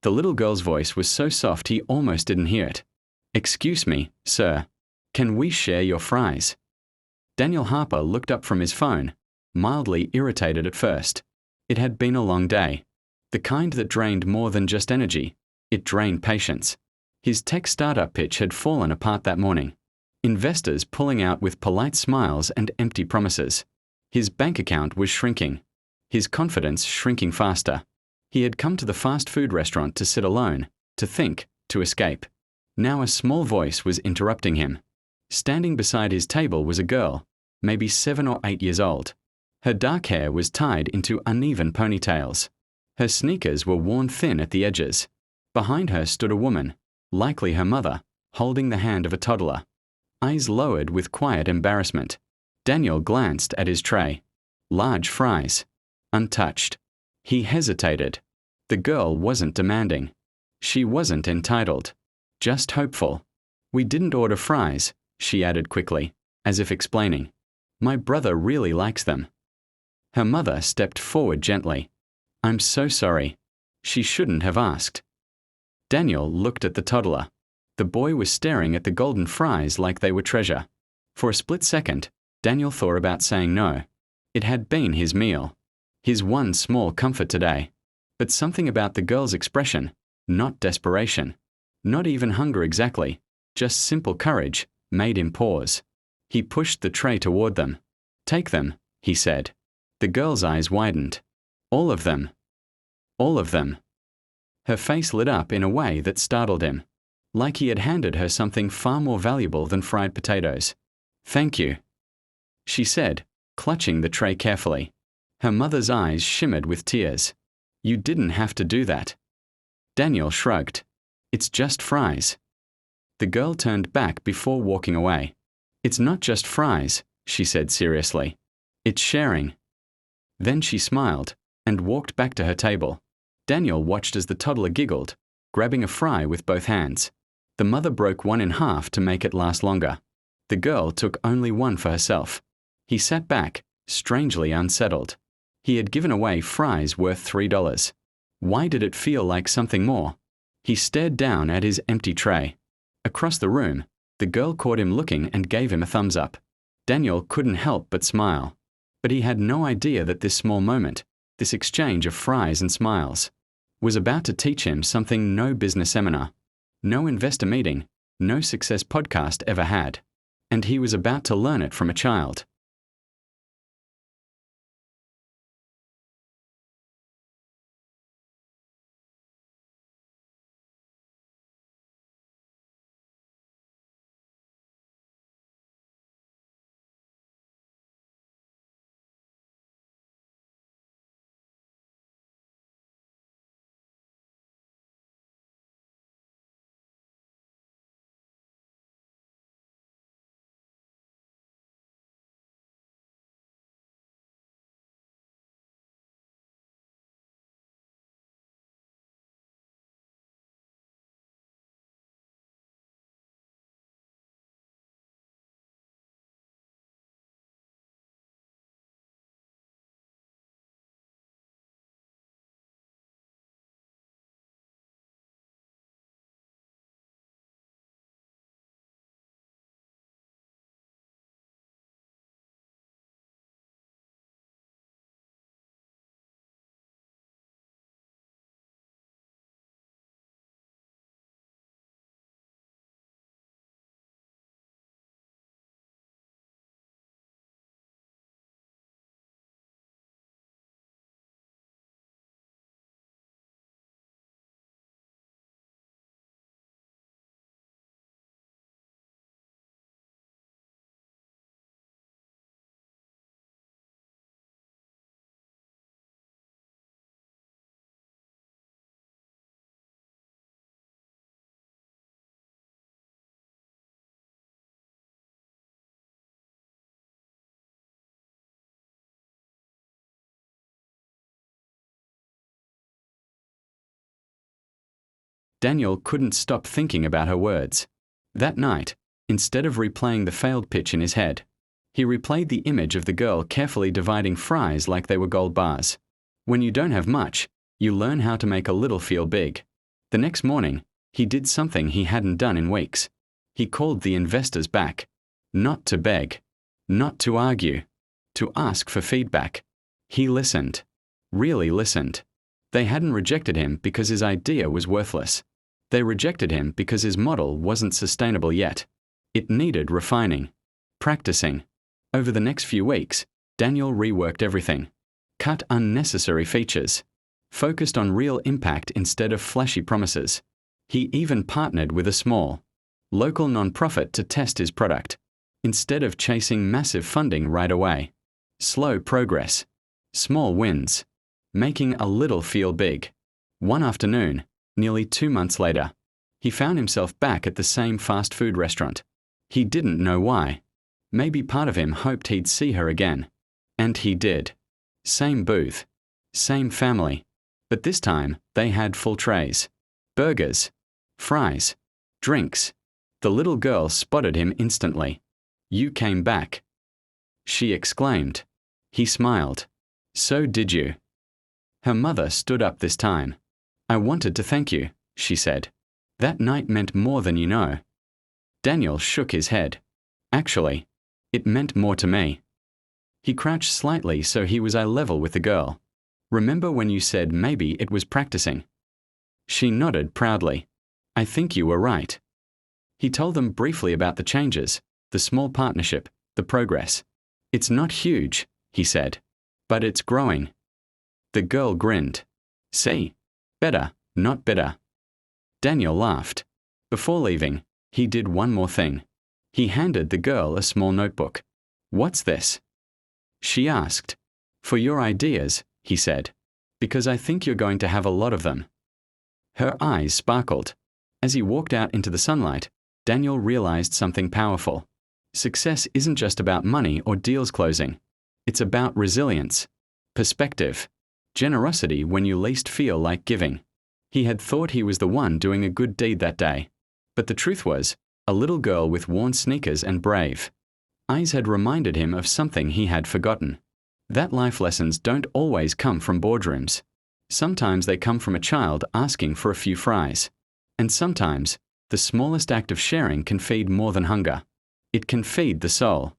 The little girl's voice was so soft he almost didn't hear it. "Excuse me, sir. Can we share your fries?" Daniel Harper looked up from his phone, mildly irritated at first. It had been a long day. The kind that drained more than just energy. It drained patience. His tech startup pitch had fallen apart that morning. Investors pulling out with polite smiles and empty promises. His bank account was shrinking. His confidence shrinking faster. He had come to the fast food restaurant to sit alone, to think, to escape. Now a small voice was interrupting him. Standing beside his table was a girl, maybe 7 or 8 years old. Her dark hair was tied into uneven ponytails. Her sneakers were worn thin at the edges. Behind her stood a woman, likely her mother, holding the hand of a toddler. Eyes lowered with quiet embarrassment. Daniel glanced at his tray. Large fries. Untouched. He hesitated. The girl wasn't demanding. She wasn't entitled. Just hopeful. "We didn't order fries," she added quickly, as if explaining. "My brother really likes them." Her mother stepped forward gently. "I'm so sorry. She shouldn't have asked." Daniel looked at the toddler. The boy was staring at the golden fries like they were treasure. For a split second, Daniel thought about saying no. It had been his meal. His one small comfort today. But something about the girl's expression, not desperation, not even hunger exactly, just simple courage, made him pause. He pushed the tray toward them. "Take them," he said. The girl's eyes widened. "All of them." "All of them." Her face lit up in a way that startled him, like he had handed her something far more valuable than fried potatoes. "Thank you," she said, clutching the tray carefully. Her mother's eyes shimmered with tears. "You didn't have to do that." Daniel shrugged. "It's just fries." The girl turned back before walking away. "It's not just fries," she said seriously. "It's sharing." Then she smiled and walked back to her table. Daniel watched as the toddler giggled, grabbing a fry with both hands. The mother broke one in half to make it last longer. The girl took only one for herself. He sat back, strangely unsettled. He had given away fries worth $3. Why did it feel like something more? He stared down at his empty tray. Across the room, the girl caught him looking and gave him a thumbs up. Daniel couldn't help but smile. But he had no idea that this small moment, this exchange of fries and smiles, was about to teach him something no business seminar, no investor meeting, no success podcast ever had. And he was about to learn it from a child. Daniel couldn't stop thinking about her words. That night, instead of replaying the failed pitch in his head, he replayed the image of the girl carefully dividing fries like they were gold bars. When you don't have much, you learn how to make a little feel big. The next morning, he did something he hadn't done in weeks. He called the investors back. Not to beg. Not to argue. To ask for feedback. He listened. Really listened. They hadn't rejected him because his idea was worthless. They rejected him because his model wasn't sustainable yet. It needed refining. Practicing. Over the next few weeks, Daniel reworked everything. Cut unnecessary features. Focused on real impact instead of flashy promises. He even partnered with a small, local nonprofit to test his product, instead of chasing massive funding right away. Slow progress. Small wins. Making a little feel big. One afternoon, nearly 2 months later, he found himself back at the same fast food restaurant. He didn't know why. Maybe part of him hoped he'd see her again. And he did. Same booth. Same family. But this time, they had full trays. Burgers. Fries. Drinks. The little girl spotted him instantly. "You came back," she exclaimed. He smiled. "So did you." Her mother stood up this time. "I wanted to thank you," she said. "That night meant more than you know." Daniel shook his head. "Actually, it meant more to me." He crouched slightly so he was eye level with the girl. "Remember when you said maybe it was practicing?" She nodded proudly. "I think you were right." He told them briefly about the changes, the small partnership, the progress. "It's not huge," he said, "but it's growing." The girl grinned. "See? Better, not bitter." Daniel laughed. Before leaving, he did one more thing. He handed the girl a small notebook. "What's this?" She asked. "For your ideas," he said, "because I think you're going to have a lot of them." Her eyes sparkled. As he walked out into the sunlight, Daniel realized something powerful. Success isn't just about money or deals closing. It's about resilience, perspective, generosity when you least feel like giving. He had thought he was the one doing a good deed that day. But the truth was, a little girl with worn sneakers and brave eyes had reminded him of something he had forgotten. That life lessons don't always come from boardrooms. Sometimes they come from a child asking for a few fries. And sometimes, the smallest act of sharing can feed more than hunger. It can feed the soul.